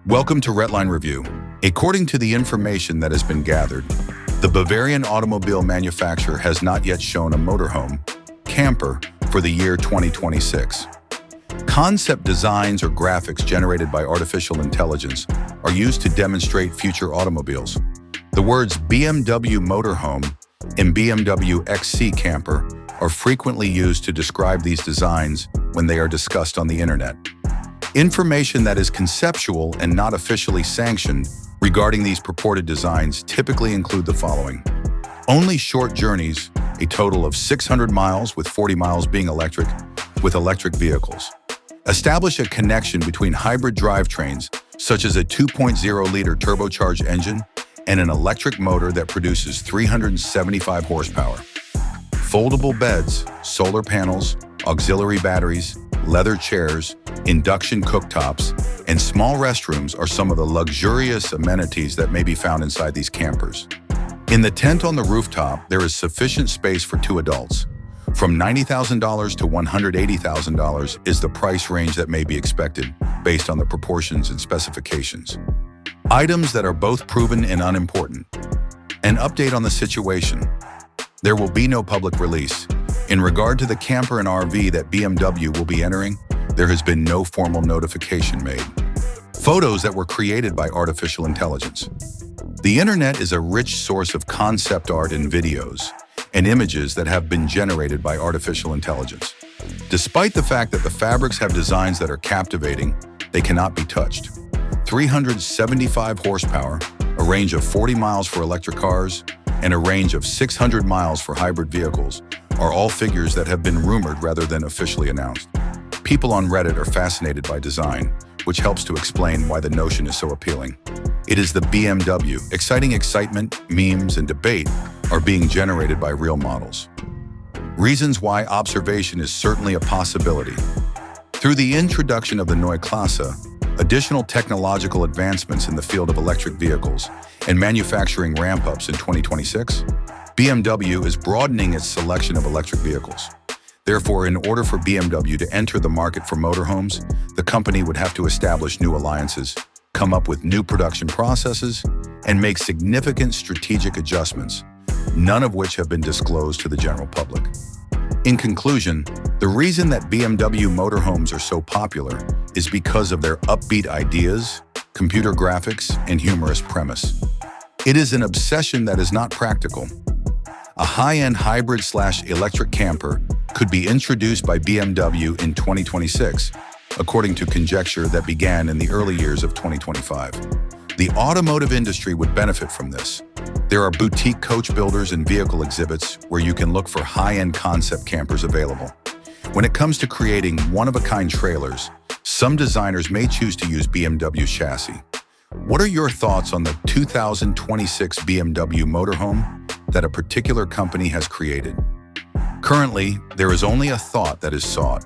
Welcome to Redline Review. According to the information that has been gathered, the Bavarian automobile manufacturer has not yet shown a motorhome camper for the year 2026. Concept designs or graphics generated by artificial intelligence are used to demonstrate future automobiles. The words BMW Motorhome and BMW XC Camper are frequently used to describe these designs when they are discussed on the internet. Information that is conceptual and not officially sanctioned regarding these purported designs typically include the following. Only short journeys, a total of 600 miles with 40 miles being electric, with electric vehicles. Establish a connection between hybrid drivetrains, such as a 2.0-liter turbocharged engine and an electric motor that produces 375 horsepower. Foldable beds, solar panels, auxiliary batteries, leather chairs, induction cooktops, and small restrooms are some of the luxurious amenities that may be found inside these campers. In the tent on the rooftop, there is sufficient space for 2 adults. From $90,000 to $180,000 is the price range that may be expected based on the proportions and specifications. Items that are both proven and unimportant. An update on the situation. There will be no public release. In regard to the camper and RV that BMW will be entering, there has been no formal notification made. Photos that were created by artificial intelligence. The internet is a rich source of concept art and videos and images that have been generated by artificial intelligence. Despite the fact that the fabrics have designs that are captivating, they cannot be touched. 375 horsepower, a range of 40 miles for electric cars, and a range of 600 miles for hybrid vehicles are all figures that have been rumored rather than officially announced. People on Reddit are fascinated by design, which helps to explain why the notion is so appealing. It is the BMW. Exciting excitement, memes, and debate are being generated by real models. Reasons why observation is certainly a possibility. Through the introduction of the Neue Klasse, additional technological advancements in the field of electric vehicles, and manufacturing ramp-ups in 2026, BMW is broadening its selection of electric vehicles. Therefore, in order for BMW to enter the market for motorhomes, the company would have to establish new alliances, come up with new production processes, and make significant strategic adjustments, none of which have been disclosed to the general public. In conclusion, the reason that BMW motorhomes are so popular is because of their upbeat ideas, computer graphics, and humorous premise. It is an obsession that is not practical. A high-end hybrid/electric camper could be introduced by BMW in 2026, according to conjecture that began in the early years of 2025. The automotive industry would benefit from this. There are boutique coach builders and vehicle exhibits where you can look for high-end concept campers available. When it comes to creating one-of-a-kind trailers, some designers may choose to use BMW chassis. What are your thoughts on the 2026 BMW motorhome that a particular company has created? Currently, there is only a thought that is sought.